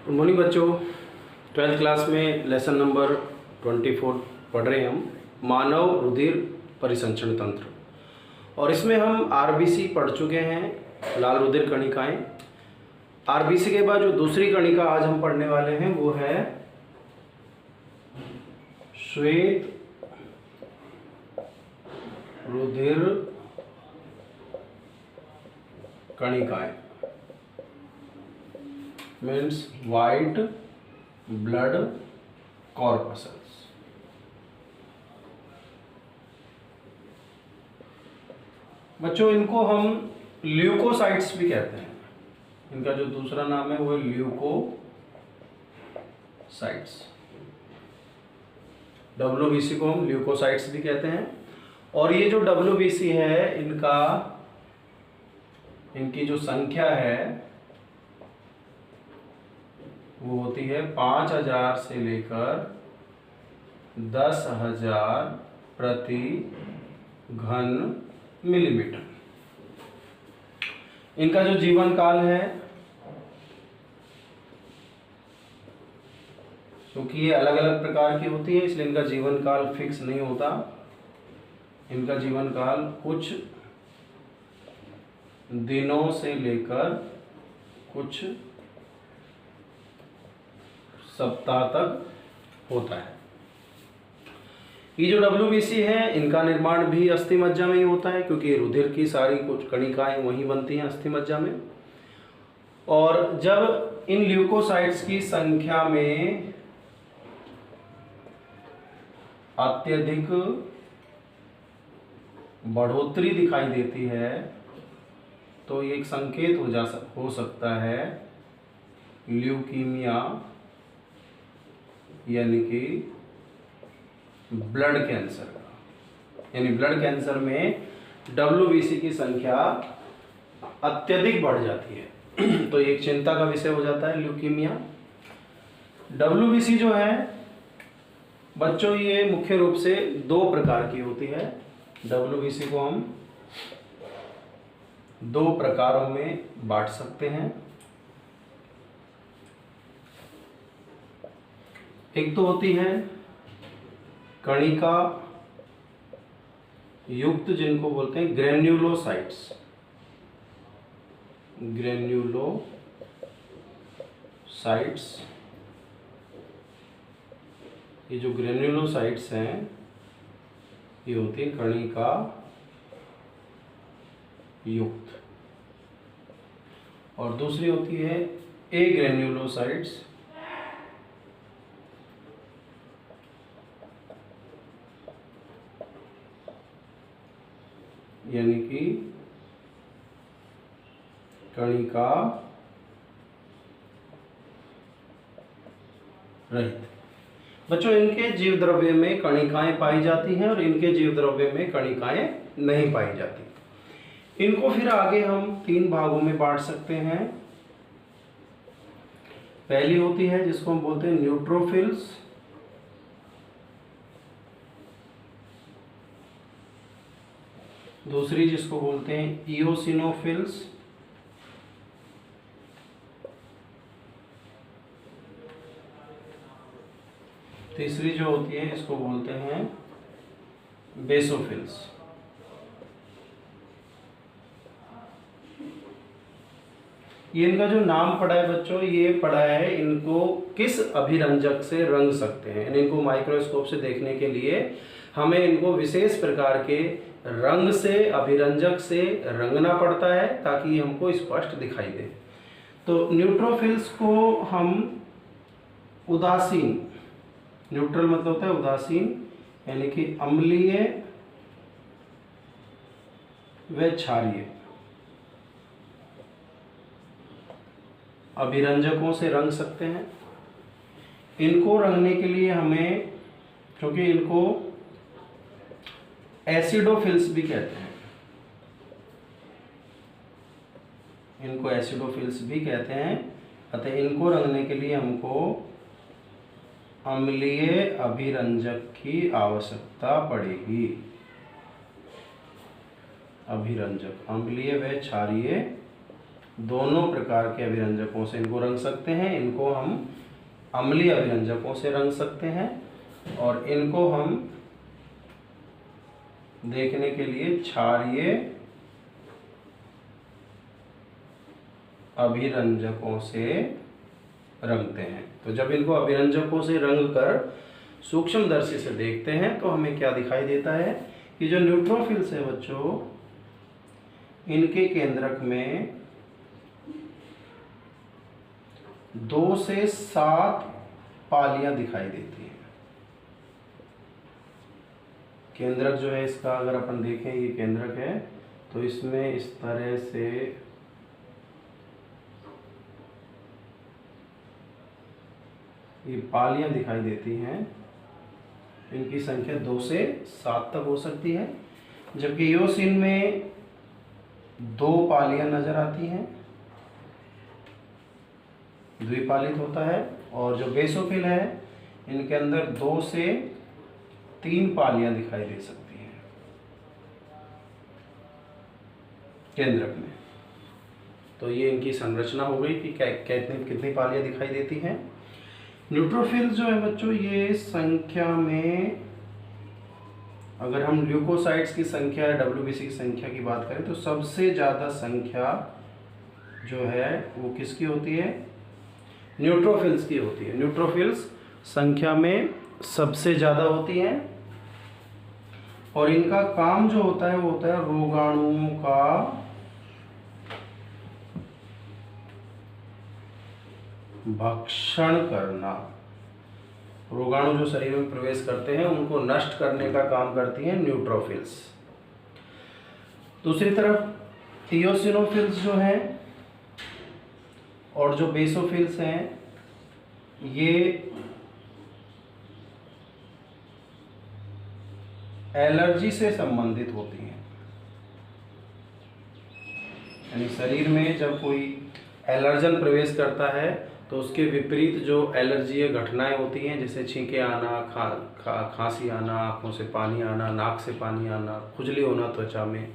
Good morning बच्चों। 12th class में lesson number 24 पढ़ रहे हैं हम, मानव रुधिर परिसंचरण तंत्र। और इसमें हम आरबीसी पढ़ चुके हैं, लाल रुधिर कणिकाएं। आरबीसी के बाद जो दूसरी कणिका आज हम पढ़ने वाले हैं वो है श्वेत रुधिर कणिकाएं, मीन्स वाइट ब्लड कॉर्पसेल्स। बच्चों इनको हम ल्यूकोसाइट्स भी कहते हैं। इनका जो दूसरा नाम है वो है ल्यूकोसाइट्स। डब्ल्यूबीसी को हम ल्यूकोसाइट्स भी कहते हैं। और ये जो डब्ल्यूबीसी है इनकी जो संख्या है वो होती है 5000 से लेकर 10,000 प्रति घन मिलीमीटर। इनका जो जीवन काल है, क्योंकि ये अलग अलग प्रकार की होती है इसलिए इनका जीवन काल फिक्स नहीं होता। इनका जीवन काल कुछ दिनों से लेकर कुछ सप्ताह तक होता है। ये जो डब्ल्यूबीसी है इनका निर्माण भी अस्थि मज्जा में ही होता है, क्योंकि रुधिर की सारी कुछ कणिकाएं वहीं बनती हैं अस्थि मज्जा में। और जब इन ल्यूकोसाइट्स की संख्या में अत्यधिक बढ़ोतरी दिखाई देती है तो ये एक संकेत हो सकता है ल्यूकीमिया यानी कि ब्लड कैंसर का। यानी ब्लड कैंसर में डब्ल्यूबीसी की संख्या अत्यधिक बढ़ जाती है तो एक चिंता का विषय हो जाता है ल्यूकीमिया। डब्ल्यूबीसी जो है बच्चों ये मुख्य रूप से दो प्रकार की होती है। डब्ल्यूबीसी को हम दो प्रकारों में बांट सकते हैं। एक तो होती है कणिका युक्त, जिनको बोलते हैं ग्रेन्युलोसाइट्स। ग्रेन्युलोसाइट्स, ये जो ग्रेन्युलोसाइट्स हैं ये होती है कणिका युक्त। और दूसरी होती है एग्रेन्युलोसाइट्स, यानी कि कणिका रहित। बच्चों इनके जीव द्रव्य में कणिकाएं पाई जाती हैं और इनके जीव द्रव्य में कणिकाएं नहीं पाई जाती। इनको फिर आगे हम तीन भागों में बांट सकते हैं। पहली होती है जिसको हम बोलते हैं न्यूट्रोफिल्स, दूसरी जिसको बोलते हैं इओसिनोफिल्स, तीसरी जो होती है इसको बोलते हैं बेसोफिल्स। ये इनका जो नाम पड़ा है बच्चों, ये पड़ा है इनको किस अभिरंजक से रंग सकते हैं। इनको माइक्रोस्कोप से देखने के लिए हमें इनको विशेष प्रकार के रंग से, अभिरंजक से रंगना पड़ता है ताकि हमको स्पष्ट दिखाई दे। तो न्यूट्रोफिल्स को हम उदासीन, न्यूट्रल मतलब होता है उदासीन, यानी कि अम्लीय व क्षारीय अभिरंजकों से रंग सकते हैं। इनको रंगने के लिए हमें, क्योंकि इनको एसिडोफिल्स भी कहते हैं, इनको एसिडोफिल्स भी कहते हैं, अतः इनको रंगने के लिए हमको अम्लीय अभिरंजक की आवश्यकता पड़ेगी। अभिरंजक अम्लीय व क्षारीय दोनों प्रकार के अभिरंजकों से इनको रंग सकते हैं। इनको हम अम्लीय अभिरंजकों से रंग सकते हैं और इनको हम देखने के लिए क्षारीय अभिरंजकों से रंगते हैं। तो जब इनको अभिरंजकों से रंग कर सूक्ष्मदर्शी से देखते हैं तो हमें क्या दिखाई देता है कि जो न्यूट्रोफिल्स है बच्चों, इनके केंद्रक में 2 से 7 पालियां दिखाई देती हैं। केंद्रक जो है इसका अगर अपन देखें, ये केंद्रक है, तो इसमें इस तरह से ये पालियां दिखाई देती हैं। इनकी संख्या 2 से 7 तक हो सकती है। जबकि योसिन में 2 पालियां नजर आती हैं, द्विपालित होता है। और जो बेसोफिल है इनके अंदर 2 से 3 पालियां दिखाई दे सकती हैं केंद्रक में। तो ये इनकी संरचना हो गई कि कितनी पालियां दिखाई देती हैं। न्यूट्रोफिल्स जो है बच्चों, ये संख्या में अगर हम ल्यूकोसाइट्स की संख्या या डब्ल्यूबीसी की संख्या की बात करें तो सबसे ज़्यादा संख्या जो है वो किसकी होती है? न्यूट्रोफिल्स की होती है। न्यूट्रोफिल्स संख्या में सबसे ज़्यादा होती हैं और इनका काम जो होता है वो होता है रोगाणुओं का भक्षण करना। रोगाणु जो शरीर में प्रवेश करते हैं उनको नष्ट करने का काम करती हैं न्यूट्रोफिल्स। दूसरी तरफ इयोसिनोफिल्स जो हैं और जो बेसोफिल्स हैं, ये एलर्जी से संबंधित होती हैं। यानी शरीर में जब कोई एलर्जन प्रवेश करता है तो उसके विपरीत जो एलर्जी घटनाएं होती हैं, जैसे छींके आना, खांसी आना, आँखों से पानी आना, नाक से पानी आना, खुजली होना त्वचा में,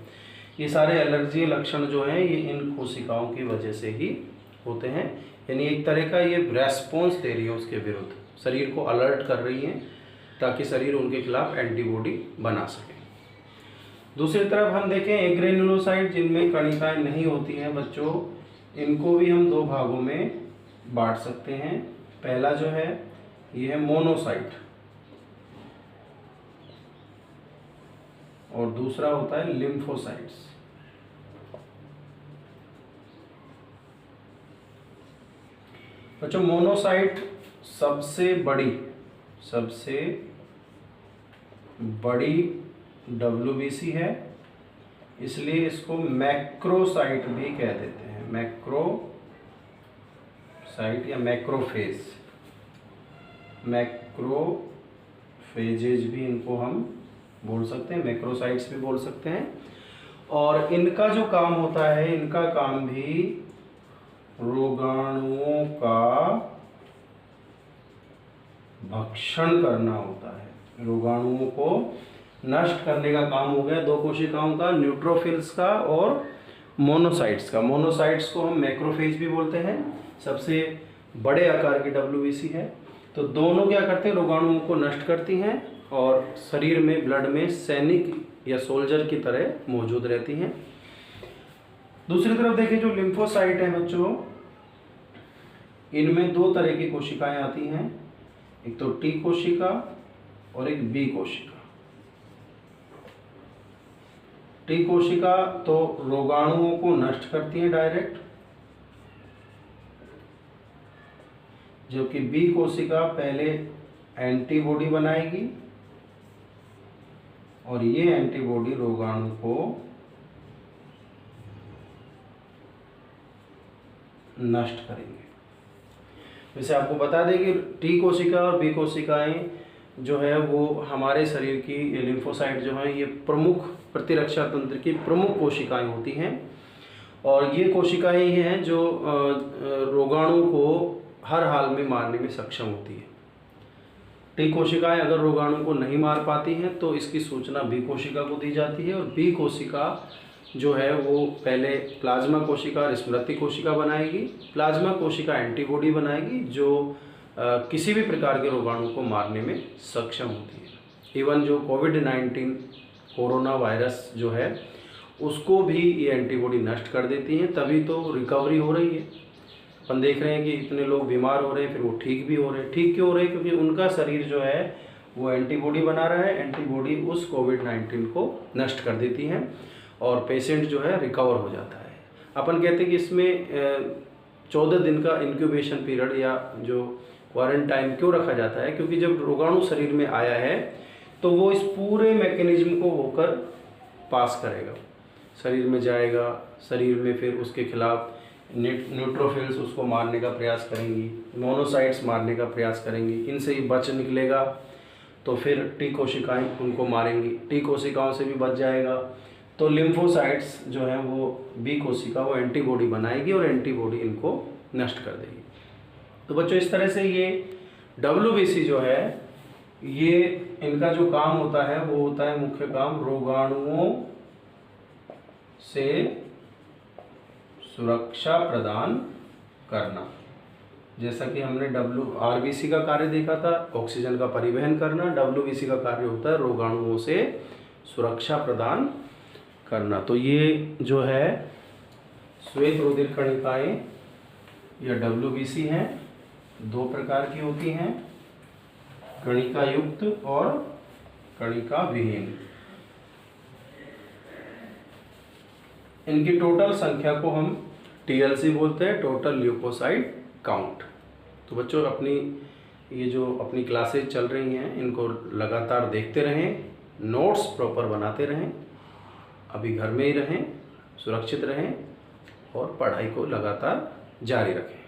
ये सारे एलर्जी लक्षण जो हैं ये इन कोशिकाओं की वजह से ही होते हैं। यानी एक तरह का ये रेस्पॉन्स दे रही है उसके विरुद्ध, शरीर को अलर्ट कर रही हैं ताकि शरीर उनके खिलाफ एंटीबॉडी बना सके। दूसरी तरफ हम देखें एग्रेनुलोसाइट, जिनमें कणिकाएं नहीं होती हैं बच्चों, इनको भी हम 2 भागों में बांट सकते हैं। पहला जो है ये है मोनोसाइट और दूसरा होता है लिम्फोसाइट्स। बच्चों मोनोसाइट सबसे बड़ी डब्ल्यूबीसी है, इसलिए इसको मैक्रोसाइट भी कह देते हैं। मैक्रोसाइट या मैक्रोफेजेज भी इनको हम बोल सकते हैं, मैक्रोसाइट्स भी बोल सकते हैं। और इनका जो काम होता है, इनका काम भी रोगाणुओं का भक्षण करना होता है। रोगाणुओं को नष्ट करने का काम हो गया 2 कोशिकाओं का, न्यूट्रोफिल्स का और मोनोसाइट्स का। मोनोसाइट्स को हम मैक्रोफेज भी बोलते हैं, सबसे बड़े आकार की डब्ल्यूबीसी है। तो दोनों क्या करते हैं? रोगाणुओं को नष्ट करती हैं और शरीर में, ब्लड में सैनिक या सोल्जर की तरह मौजूद रहती हैं। दूसरी तरफ देखें जो लिम्फोसाइट है बच्चों, इनमें 2 तरह की कोशिकाएं आती हैं, एक तो टी कोशिका और एक बी कोशिका। टी कोशिका तो रोगाणुओं को नष्ट करती है डायरेक्ट, जबकि बी कोशिका पहले एंटीबॉडी बनाएगी और ये एंटीबॉडी रोगाणु को नष्ट करेंगे। वैसे आपको बता दें कि टी कोशिका और बी कोशिकाएं जो है वो हमारे शरीर की, ये लिम्फोसाइट जो है ये प्रमुख प्रतिरक्षा तंत्र की प्रमुख कोशिकाएं होती हैं और ये कोशिकाएं ही हैं जो रोगाणु को हर हाल में मारने में सक्षम होती है। टी कोशिकाएं अगर रोगाणु को नहीं मार पाती हैं तो इसकी सूचना बी कोशिका को दी जाती है और बी कोशिका जो है वो पहले प्लाज्मा कोशिका और स्मृति कोशिका बनाएगी। प्लाज्मा कोशिका एंटीबॉडी बनाएगी जो किसी भी प्रकार के रोगाणु को मारने में सक्षम होती है। इवन जो कोविड-19 कोरोना वायरस जो है उसको भी ये एंटीबॉडी नष्ट कर देती हैं, तभी तो रिकवरी हो रही है। अपन देख रहे हैं कि इतने लोग बीमार हो रहे हैं फिर वो ठीक भी हो रहे हैं। ठीक क्यों हो रहे हैं? क्योंकि उनका शरीर जो है वो एंटीबॉडी बना रहा है, एंटीबॉडी उस कोविड-19 को नष्ट कर देती हैं और पेशेंट जो है रिकवर हो जाता है। अपन कहते हैं कि इसमें 14 दिन का इंक्यूबेशन पीरियड या जो क्वारंटाइन क्यों रखा जाता है? क्योंकि जब रोगाणु शरीर में आया है तो वो इस पूरे मैकेनिज्म को होकर पास करेगा, शरीर में जाएगा, शरीर में फिर उसके खिलाफ न्यूट्रोफिल्स उसको मारने का प्रयास करेंगी, मोनोसाइट्स मारने का प्रयास करेंगी, इनसे ही बच निकलेगा तो फिर टी कोशिकाएँ उनको मारेंगी, टी कोशिकाओं से भी बच जाएगा तो लिम्फोसाइट्स जो हैं वो बी कोशिका वो एंटीबॉडी बनाएगी और एंटीबॉडी इनको नष्ट कर देगी। तो बच्चों इस तरह से ये WBC जो है ये इनका जो काम होता है वो होता है मुख्य काम रोगाणुओं से सुरक्षा प्रदान करना। जैसा कि हमने RBC का कार्य देखा था ऑक्सीजन का परिवहन करना, WBC का कार्य होता है रोगाणुओं से सुरक्षा प्रदान करना। तो ये जो है श्वेत रुधिर कणिकाएं या WBC हैं, 2 प्रकार की होती हैं, कणिका युक्त और कणिका विहीन। इनकी टोटल संख्या को हम TLC बोलते हैं, टोटल ल्यूकोसाइट काउंट। तो बच्चों ये जो अपनी क्लासेज चल रही हैं इनको लगातार देखते रहें, नोट्स प्रॉपर बनाते रहें, अभी घर में ही रहें, सुरक्षित रहें और पढ़ाई को लगातार जारी रखें।